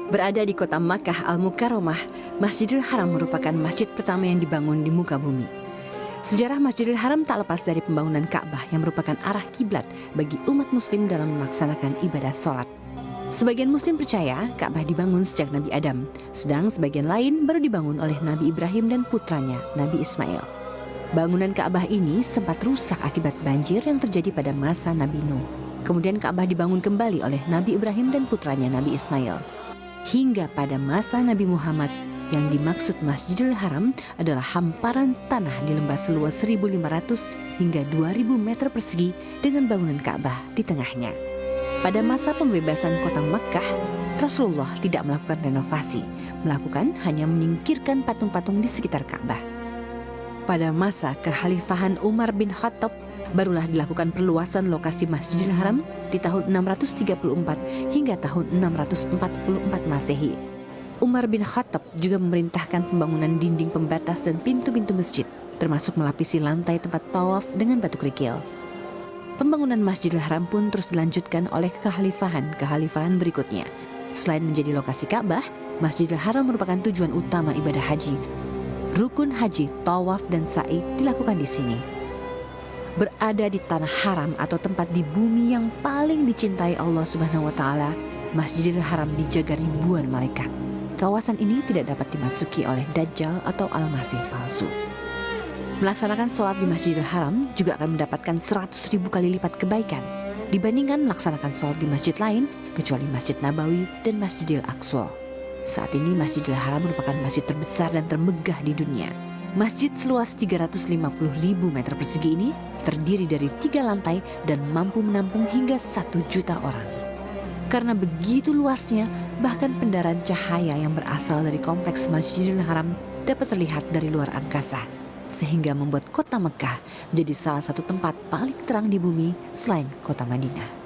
Berada di kota Makkah Al-Mukarramah, Masjidil Haram merupakan masjid pertama yang dibangun di muka bumi. Sejarah Masjidil Haram tak lepas dari pembangunan Ka'bah yang merupakan arah kiblat bagi umat muslim dalam melaksanakan ibadah sholat. Sebagian muslim percaya Ka'bah dibangun sejak Nabi Adam, sedang sebagian lain baru dibangun oleh Nabi Ibrahim dan putranya, Nabi Ismail. Bangunan Ka'bah ini sempat rusak akibat banjir yang terjadi pada masa Nabi Nuh. Kemudian Ka'bah dibangun kembali oleh Nabi Ibrahim dan putranya, Nabi Ismail. Hingga pada masa Nabi Muhammad, yang dimaksud Masjidil Haram adalah hamparan tanah di lembah seluas 1.500 hingga 2.000 meter persegi dengan bangunan Ka'bah di tengahnya. Pada masa pembebasan kota Makkah, Rasulullah tidak melakukan renovasi, melakukan hanya menyingkirkan patung-patung di sekitar Ka'bah. Pada masa kekhalifahan Umar bin Khattab, barulah dilakukan perluasan lokasi Masjidil Haram di tahun 634 hingga tahun 644 Masehi. Umar bin Khattab juga memerintahkan pembangunan dinding pembatas dan pintu-pintu masjid, termasuk melapisi lantai tempat tawaf dengan batu kerikil. Pembangunan Masjidil Haram pun terus dilanjutkan oleh kekhalifahan berikutnya. Selain menjadi lokasi Ka'bah, Masjidil Haram merupakan tujuan utama ibadah haji. Rukun haji, tawaf, dan sa'i dilakukan di sini. Berada di tanah haram atau tempat di bumi yang paling dicintai Allah Subhanahu wa Ta'ala, Masjidil Haram dijaga ribuan malaikat. Kawasan ini tidak dapat dimasuki oleh Dajjal atau Al-Masih palsu. Melaksanakan sholat di Masjidil Haram juga akan mendapatkan 100.000 kali lipat kebaikan dibandingkan melaksanakan sholat di masjid lain kecuali Masjid Nabawi dan Masjidil Aqsa. Saat ini Masjidil Haram merupakan masjid terbesar dan termegah di dunia. Masjid seluas 350.000 meter persegi ini terdiri dari 3 lantai dan mampu menampung hingga 1 juta orang. Karena begitu luasnya, bahkan pendaran cahaya yang berasal dari kompleks Masjidil Haram dapat terlihat dari luar angkasa, sehingga membuat kota Mekah menjadi salah satu tempat paling terang di bumi selain kota Madinah.